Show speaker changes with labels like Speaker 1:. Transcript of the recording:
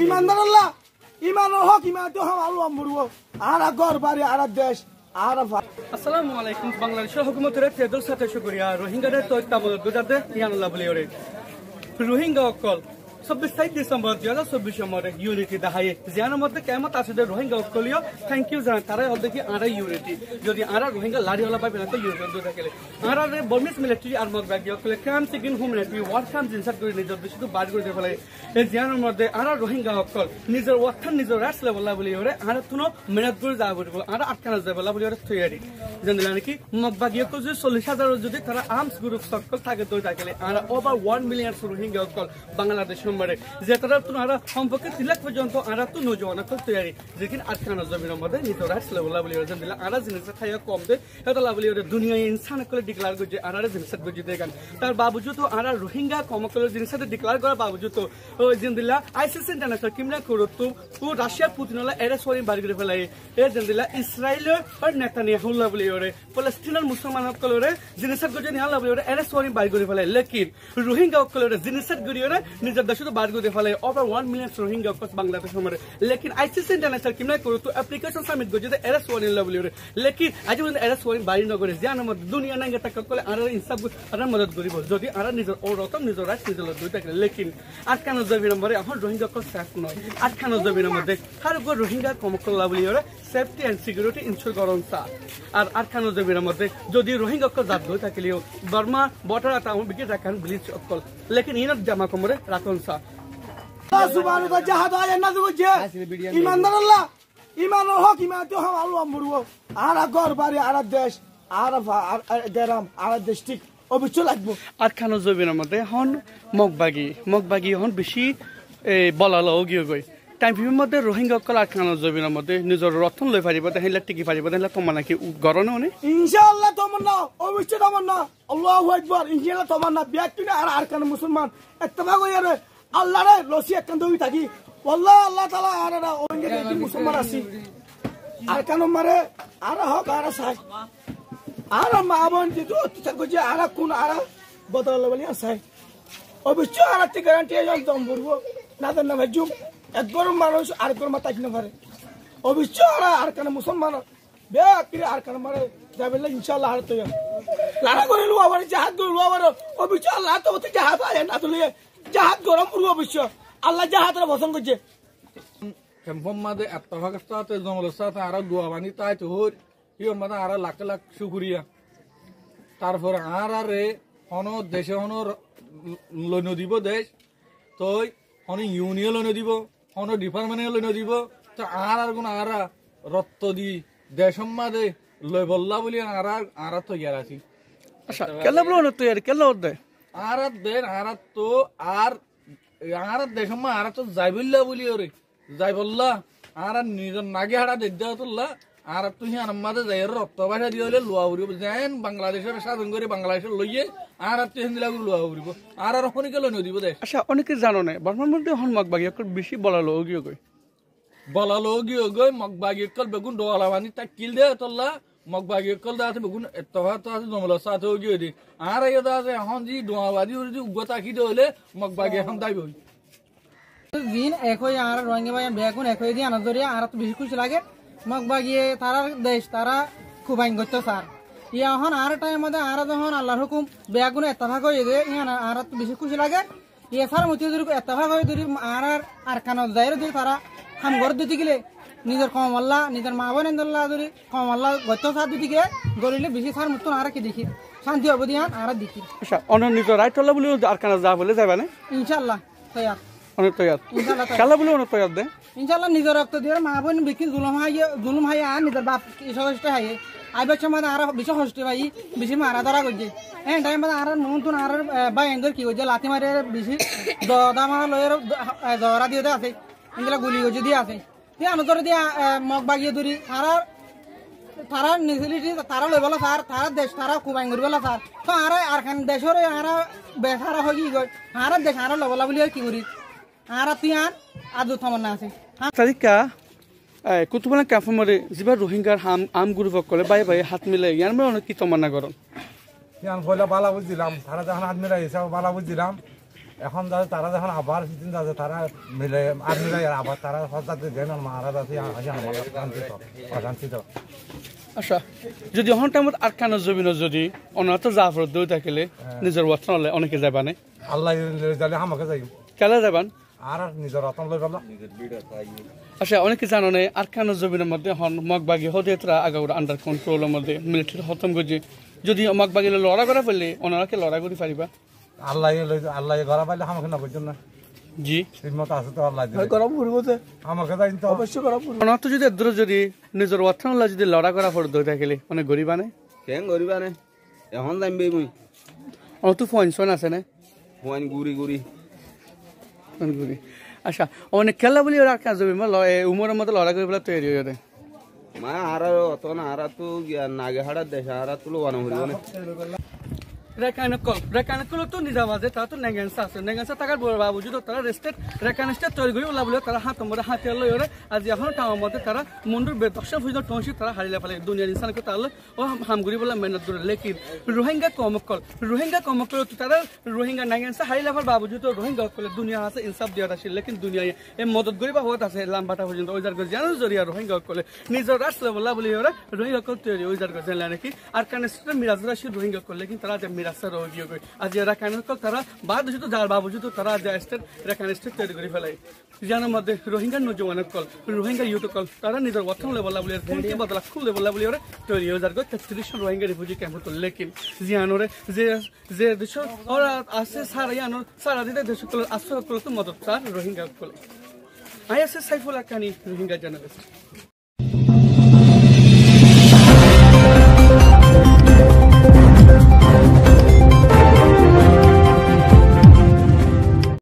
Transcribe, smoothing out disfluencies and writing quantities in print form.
Speaker 1: ইমানদার আল্লাহ ইমানও হক ইমানতে হক আলু আমরুব আর ঘর বাড়ি আর দেশ আর
Speaker 2: আসসালামু আলাইকুম বাংলাদেশের হুকুমতের তেদর সাথে শুকরিয়া রোহিঙ্গাদের তো তাবল দুজাতে ইয়ানুল্লাহ বলি ওরে রোহিঙ্গা অকল 26 ডিসেম্বর 2024 মধ্যে ইউনিটি দেখায় জিয়ানোর মধ্যে কেমন আছে রোহিঙ্গা অকলিও থ্যাংক ইউ জানান তারা দেখি আরা ইউনিটি যদি আরা রোহিঙ্গা লাড়ি হলা পাইবে না তো ইউনিটি দুটা গেলে আরা বর্মিস মিলিটারি আর মগ ব্যাগ অকলে ক্রাইম সিকিং হিউম্যানিটি ওয়ার ক্রাইম জিনসাত করে নিজের দেশ তো বাদ করে ফেলে এই জিয়ানোর মধ্যে আরা রোহিঙ্গা অকল নিজের ওয়াথান নিজের রাস লেভেল বলি ওরে আরা তুনো মেহনত করে যাব বলি আরা আটকানা যাব বলি ওরে তৈরি জানলা নাকি মগ ব্যাগ অকল যদি 40,000 যদি তারা আর্মস গ্রুপ সকল থাকে তো তাইলে আরা ওভার 1 মিলিয়ন রোহিঙ্গা অকল বাংলাদেশ যে তারা তোমারা সম্পর্কে 3 লাখ পর্যন্ত আরা তো নজওয়ান তৈরি যেদিন আটকানা জমির মধ্যে নিজের রাস লেভেল বলি ওরে জানলা আরা জিনিস খাইয়া কম দে এটা বলি ওরে দুনিয়া ইনসান করে ডিক্লেয়ার করে আরা জিনিস বুঝি দেখান তার বাবজুদ আরা রোহিঙ্গা কমকল জিনিস ডিক্লেয়ার করা বাবজুদ জিন্দিলা আইসিসি ইন্টারন্যাশনাল কিমরা করো তো রাশিয়ার পুতিনলা এরেস্ট ওয়ারেন্ট বাড়ি করে ফেলাই এ জিন্দিলা ইসরায়েলের নেতানিয়াহুল্লাহ বলি ওরে ফলস্তিনের মুসলমান সকলরে জিনিস গজে নিহাল্লাহ বলি ওরে এরেস্ট ওয়ারেন্ট বাড়ি করে ফেলাই লেকিন রোহিঙ্গা সকলরে জিনিস গড়ি ওরে নিজের দেশে বাড়ি করে ফেলাই over 1 million Rohingya of course Bangladesh মরে লেকিন আইসিসি ইন্টারন্যাশনাল কিমরা করো তো অ্যাপ্লিকেশন সাবমিট গজে এরেস্ট ওয়ারেন্ট বলি ওরে লেকিন আজ পর্যন্ত এরেস্ট ওয়ারেন্ট বাড়ি নগরে জানো মত দুনিয়া নাঙ্গে টাকা কলে আর ইনসাফ আর মদত করিব যদি আর নিজের ওরকম নিজের রাইট নিজের দুইটা লেকিন আটকানো জমি নম্বরে এখন রোহিঙ্গা কল সেফ নয় আটকানো জমি নম্বরে তার উপর রোহিঙ্গা কমকল্লা বলি ওরা সেফটি এন্ড সিকিউরিটি ইনশিওর করন চা আর আটকানো জমি নম্বরে যদি রোহিঙ্গা কল জাত গই থাকিলেও বর্মা বর্ডার আটা বিকে রাখান ব্লিচ অকল লেকিন ইনত জামা কমরে রাখন চা
Speaker 1: আল্লাহ সুবহানাহু ওয়া তাআলা জাহাদ আয় না দুজে ইমানদার আল্লাহ ইমানও হক ইমানতে হক আলু আমরুব আর ঘর বাড়ি আর দেশ আর গ্রাম আর ডিস্ট্রিক্ট অবশ্যই লাগবো
Speaker 2: আটখানো জমির মধ্যে এখন মগবাগি এখন বেশি বলালো গিয়ে গই টাইম মধ্যে রোহিঙ্গা অকল আটখানো জমির মধ্যে নিজের রতন লৈ পারিব তাহলে টিকি পারিব তাহলে তোমার নাকি গরনে মানে
Speaker 1: ইনশাআল্লাহ তোমার না অবশ্যই তোমার না আল্লাহু আকবার ইনশাআল্লাহ তোমার না বিয়াকিনা আর আরকান মুসলমান ইত্তেফাক হইরে আল্লাহ রে লসি একখান দই থাকি আল্লাহ আল্লাহ তাআলা আর ওই মুসলমান আছি আরকান মারে আর হক আর সাই আর মা বোন যেহেতু অত্যাচার করছে আর কোন আর বদল বলি আছে অবশ্যই আর একটা গ্যারান্টি একদম বলবো না দেন না ভাইজুম একবার মানুষ আরেকবার মাথা কিনে পারে অবশ্যই আর কেন মুসলমান বেআকিরে আর কেন মারে যাবে ইনশাআল্লাহ আর তো লাড়া করে লো আবার জাহাজ গো লো আবার অবশ্যই আল্লাহ তো ওতে জাহাজ আয় না তুলে জাহাজ গরম পুরো অবশ্যই আল্লাহ জাহাজের পছন্দ করছে
Speaker 3: কেমন মাদে এত্তফাকের সাথে জঙ্গলের সাথে আর দোয়া বানি তাই তো হর ইয়ন মানে আর লাখ লাখ শুকরিয়া তারপরে আর আরে হন দেশে হন লইন দিব দেশ তো হন ইউনিয়ন লইন দিব হন ডিপার্টমেন্ট লইন দিব তো আর কোন আর রক্ত দি দেশ মাদে লই বললা বলি আর তো ইয়ার আছি
Speaker 2: আচ্ছা কেলা বলো তো ইয়ার কেলা দে
Speaker 3: আর দেন আর তো আর দেশ মা আর তো যাইবল্লা বলি ওরে যাইবল্লা আর নিজের নাগে হাড়া দেদ্দা তোল্লা আর তুই আমাদের যাই রক্ত ভাষা দিয়ে হলে লোয়া উড়িব যেন বাংলাদেশের স্বাধীন করে বাংলাদেশের লইয়ে আর তুই হিন্দিলা লোয়া উড়িব আর অনেকে লই দিব দেশ
Speaker 2: আচ্ছা অনেকে জানো না বর্মার মধ্যে হন মগবাগি বেশি বলালো গিয়ে
Speaker 3: গই মগবাগি কল বেগুন ডোলা বানি তা কিল দে তোল্লা মগবাগি কল দা আছে বেগুন এতভা তো আছে জমলা সাথে গিয়ে দি আর এই দা আছে এখন জি ডোয়াবাদি উড়ি উগতা কি দলে মগবাগি এখন দাইব
Speaker 4: দিন একই আর রোহিঙ্গা ভাই বেগুন একই দিয়ে আনন্দরিয়া আর তো বেশি খুশি লাগে মগবাগিয়ে তারা দেশ তারা খুব আইন করতো স্যার ইয়া এখন আর টাইম মধ্যে আর যখন আল্লাহর হুকুম বেগুন এতভাগ হয়ে যায় ইয়া আর তো বেশি খুশি লাগে ইয়ে স্যার মতি যদি এতভাগ হয়ে যদি আর কানত যায় যদি তারা হাম ঘর দিতে গেলে নিজের কমাল্লা নিজের মা বোন যদি কমাল্লা গত সার দিতে গেলে গরিলে বেশি স্যার মতন আর কি দেখি শান্তি হবে দিয়ে আর দেখি
Speaker 2: আচ্ছা অন্য নিজের রাইট হল্লা বলে আর কানা যা বলে যাবে না
Speaker 4: ইনশাল্লাহ তৈয়ার
Speaker 2: অনেক তৈয়ার খেলা বলে অনেক তৈয়ার দে
Speaker 4: ইনশাল্লাহ নিজের রক্ত দিয়ে মা বোন বিক্রি জুলুম হাই আর নিজের বাপ ইসষ্ট হাই আইবার সময় আর বেশি হস্তে ভাই বেশি মারা ধরা করছে হ্যাঁ টাইম আর নতুন আর ভাই এদের কি করছে লাথি মারে বেশি দা মারা লয়ের দরা দিয়ে আছে এগুলা গুলি করছে দিয়ে আছে দিয়ে আনন্দরে দিয়ে মগ বাগিয়ে ধরি তারা নেসিলিটি তারা লই বলা স্যার তারা দেশ তারা খুব আইন করি বলা স্যার তো আর খান দেশের আর বেসারা হয় কি কয় আর দেশ আর লবলা বলি কি করি আর তুই আর দু থামার না আছে
Speaker 2: তারিকা কুতুবনা ক্যাফমরে যিবা রোহিঙ্গার আম গ্রুপ করে বাই বাই হাত মিলে ইয়ার মানে অনেক কি তমন্না করন
Speaker 5: ইয়ান ফয়লা বালা বুঝিলাম তারা যখন হাত মিলাই এসে বালা বুঝিলাম এখন যাতে তারা যখন আবার সিজন যাচ্ছে তারা মিলে আর মিলাই আবার তারা হঠাৎ দেন মহারাজ আছে অশান্তিত
Speaker 2: আচ্ছা যদি অহন টাইমত আরকানের জমিন যদি অনাথ জাফর দই থাকিলে নিজের ওয়াতন হলে অনেকে যাবানে
Speaker 5: আল্লাহ জানে আমাকে যাই
Speaker 2: কেলা যাবান
Speaker 5: আর নিজের রতন লই পারলাম
Speaker 2: আচ্ছা অনেকে জানো না আরকানের জমিনের মধ্যে হন মগবাগি হদেতরা আগাউরা আন্ডার কন্ট্রোলের মধ্যে মিলিটারি খতম করছে যদি মগবাগি লড়া করা ফেললে ওনারাকে লড়া করে পারিবা
Speaker 5: আল্লাহ আল্লাহ ঘরা পাইলে আমাকে না করছেন না
Speaker 2: জি
Speaker 5: মত আছে তো আল্লাহ
Speaker 1: গরম পড়বো যে
Speaker 5: আমাকে যাই তো
Speaker 1: অবশ্যই গরম পড়বো
Speaker 2: অনাথ যদি এদ্র যদি নিজের ওয়াতন হলে যদি লড়া করা পড়ে দই থাকিলে অনেক গরিবানে
Speaker 6: কেন গরিবানে এখন যাইবে মুই
Speaker 2: অনেক তো ফোন আছে না
Speaker 6: ফোন গুড়ি গুড়ি
Speaker 2: গুড়ি আচ্ছা অনেক খেলা বলি ওরা কাজ হবে উমরের মতো লড়া করে বলে তৈরি হয়ে যায়
Speaker 6: মা আর অত না আর তো নাগে হাড়ার দেশ আর তুলো বানো হইব না
Speaker 2: রেকানকল তো নিজাবাজে তারা তো নেগেন্সা আছে নেগেন্সা থাকার বাবু যদি তারা রেস্টেড রেকানেস্টেড তৈরি করে ওলা বলে তারা হাত মরে হাতিয়ার লই ওরে আজ এখন টাওয়ার মধ্যে তারা মুন্ডুর বেদর্শন ফুজ টনসি তারা হারিলে ফেলে দুনিয়ার ইনসানকে তাহলে ও হামগুড়ি বলে মেহনত করে লেকিন রোহিঙ্গা কমকল তারা রোহিঙ্গা নেগেন্সা হারিলে ফেল বাবু যদি রোহিঙ্গা কলে দুনিয়া আছে ইনসাফ দিয়া আছে লেকিন দুনিয়ায় এই মদত গরিবা হত আছে লাম্বাটা পর্যন্ত ওই জায়গা জানো জরিয়া রোহিঙ্গা কলে নিজের রাষ্ট্র বলা বলি ওরা রোহিঙ্গা কল তৈরি ওই জায়গা জানলে নাকি আর কানেস্টেড মিরাজ রাশি রোহিঙ্গা কল লেকিন তারা রাস্তার রোগী আজ রাখানের তারা বাদ তো যার বাবু যদি তারা স্টেট রাখান স্টেট তৈরি করে ফেলে জানার মধ্যে রোহিঙ্গার নজওয়ানের কল রোহিঙ্গা ইউটো কল তারা নিজের প্রথম লেভেল বলে বদলা খুব লেভেল বলে ওরা তৈরি হয়ে যার 33 রোহিঙ্গা রিফিউজি ক্যাম্প তো লেকিন জিয়ানোরে যে দেশ ওরা আছে সারা দিতে দেশ কল আশ্রয় কল তো মদত তার রোহিঙ্গা কল আইএসএস সাইফুল আকানি রোহিঙ্গা জার্নালিস্ট